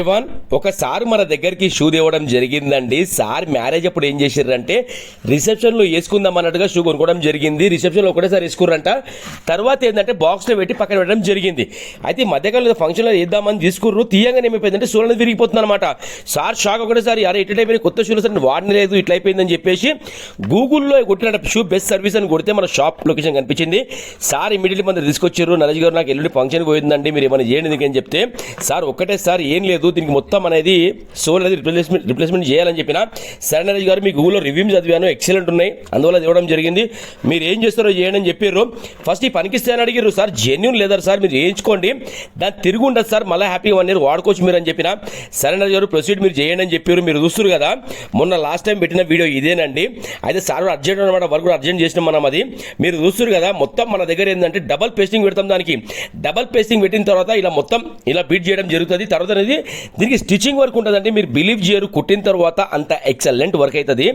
Ivan ఒకసారి మన దగ్గరికి షూ తేవడం జరిగిందండి. సార్ మ్యారేజ్ అప్పుడు ఏం చేశారంటే రిసెప్షన్లో వేసుకుందాం అన్నట్టుగా షూ కొనుక్కోవడం జరిగింది. రిసెప్షన్లో ఒకటేసారి వేసుకుర్రంట. తర్వాత ఏంటంటే బాక్స్లో పెట్టి పక్కన పెట్టడం జరిగింది. అయితే ఈ మధ్యకాలంలో ఫంక్షన్లో వేద్దామని తీసుకుర్రు. తీయంగానే ఏమైపోయిందంటే షూ అనేది విరిగిపోతుంది అనమాట. సార్ షాక్ ఒకటేసారి అరే ఇట్లా అయిపోయింది, కొత్త షూలు సార్ వాడిని లేదు ఇట్లా అయిపోయిందని చెప్పేసి గూగుల్లో కొట్టిన షూ బెస్ట్ సర్వీస్ అని కొడితే మన షాప్ లొకేషన్ కనిపించింది. సార్ ఇమీడియట్లీ మన తీసుకొచ్చారు. నరేష్ గారు నాకు ఎల్లుండి ఫంక్షన్ పోయిందండి, మీరు ఏమైనా చేయండి అని చెప్తే సార్ ఒక్కటే సార్ ఏం లేదు, దీనికి మొత్తం అనేది సోల్ అనేది రిప్లేస్మెంట్ చేయాలని చెప్పిన. సరే నరేష్ గారు మీ గూగుల్లో రివ్యూస్ చదివాను, ఎక్సలెంట్ ఉన్నాయి, అందువల్ల ఇవ్వడం జరిగింది, మీరు ఏం చేస్తారో చేయండి అని చెప్పారు. ఫస్ట్ ఈ పనికిస్తే అని అడిగారు. సార్ జెన్యూన్ లేదర్ సార్, మీరు చేయించుకోండి, దాన్ని తిరిగి ఉండదు సార్, మళ్ళీ హ్యాపీ 1 year వాడుకోవచ్చు మీరు అని చెప్పిన. సరే నరేష్ గారు ప్రొసీడ్ మీరు చేయండి అని చెప్పారు. మీరు చూస్తారు కదా మొన్న లాస్ట్ టైం పెట్టిన వీడియో ఇదేనండి. అయితే సార్ అర్జెంట్ అనమాట, వర్క్ కూడా అర్జెంట్ చేసినాం మనం. అది మీరు చూస్తారు కదా మొత్తం మన దగ్గర ఏంటంటే డబల్ పేస్టింగ్ పెడతాం. దానికి డబల్ పేస్టింగ్ పెట్టిన తర్వాత ఇలా మొత్తం ఇలా బీట్ చేయడం జరుగుతుంది. తర్వాత అనేది దీనికి స్టిచ్చింగ్ వర్క్ ఉంటుందండి. మీరు బిలీవ్ చేయరు, కుట్టిన తర్వాత అంత ఎక్సలెంట్ వర్క్ అవుతుంది.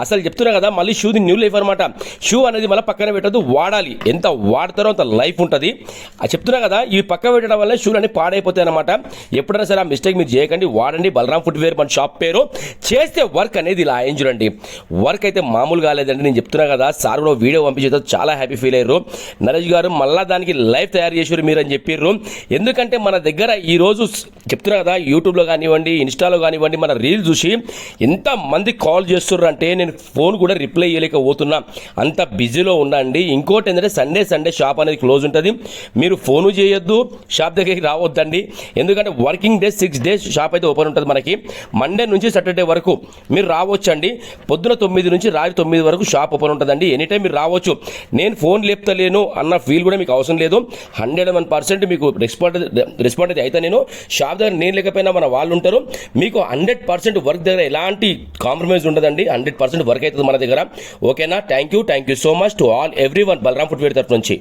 అసలు చెప్తున్నా కదా మళ్ళీ షూది న్యూ లైఫ్ అనమాట. షూ అనేది మళ్ళీ పక్కన పెట్టదు, వాడాలి, ఎంత వాడతారో అంత లైఫ్ ఉంటుంది. చెప్తున్నా కదా ఇవి పక్క పెట్టడం వల్ల షూలు అన్ని పాడైపోతాయి అనమాట. ఎప్పుడైనా సరే ఆ మిస్టేక్ మీరు చేయకండి, వాడండి. బలరాం ఫుట్వేర్ మన షాప్ పేరు. చేస్తే వర్క్ అనేది ఇలా ఏం చూడండి, వర్క్ అయితే మామూలు కాలేదండి. నేను చెప్తున్నా కదా సార్ కూడా వీడియో పంపించేతో చాలా హ్యాపీ ఫీల్ అయ్యారు. నరేష్ గారు మళ్ళీ దానికి లైఫ్ తయారు చేసారు మీరు అని చెప్పారు. ఎందుకంటే మన దగ్గర ఈరోజు చెప్తున్నా కదా యూట్యూబ్లో కానివ్వండి, ఇన్స్టాలో కానివ్వండి, మన రీల్ చూసి ఎంతమంది కాల్ చేస్తున్నారు అంటే నేను ఫోన్ కూడా రిప్లై చేయలేకపోతున్నా, అంత బిజీలో ఉన్నా అండి. ఇంకోటి ఏంటంటే సండే షాప్ అనేది క్లోజ్ ఉంటుంది. మీరు ఫోను చేయొద్దు, షాప్ దగ్గరికి రావద్దండి. ఎందుకంటే వర్కింగ్ డేస్ 6 days షాప్ అయితే ఓపెన్ ఉంటుంది మనకి. మండే నుంచి సాటర్డే వరకు మీరు రావచ్చండి. పొద్దున 9 నుంచి రాత్రి 9 వరకు షాప్ ఓపెన్ ఉంటుందండి. ఎనీ టైం మీరు రావచ్చు. నేను ఫోన్ లేపుతలేను అన్న ఫీల్ కూడా మీకు అవసరం లేదు. 101% మీకు రెస్పాండ్ అయితే నేను షాప్ దగ్గర నేను లేకపోయినా మన వాళ్ళు ఉంటారు. మీకు 100% వర్క్ దగ్గర ఎలాంటి కాంప్రమైజ్ ఉండదండి. 100% వర్క్ అవుతుంది మన దగ్గర. ఓకేనా? Thank you so much to all everyone Balaram footwear తరఫు నుంచి.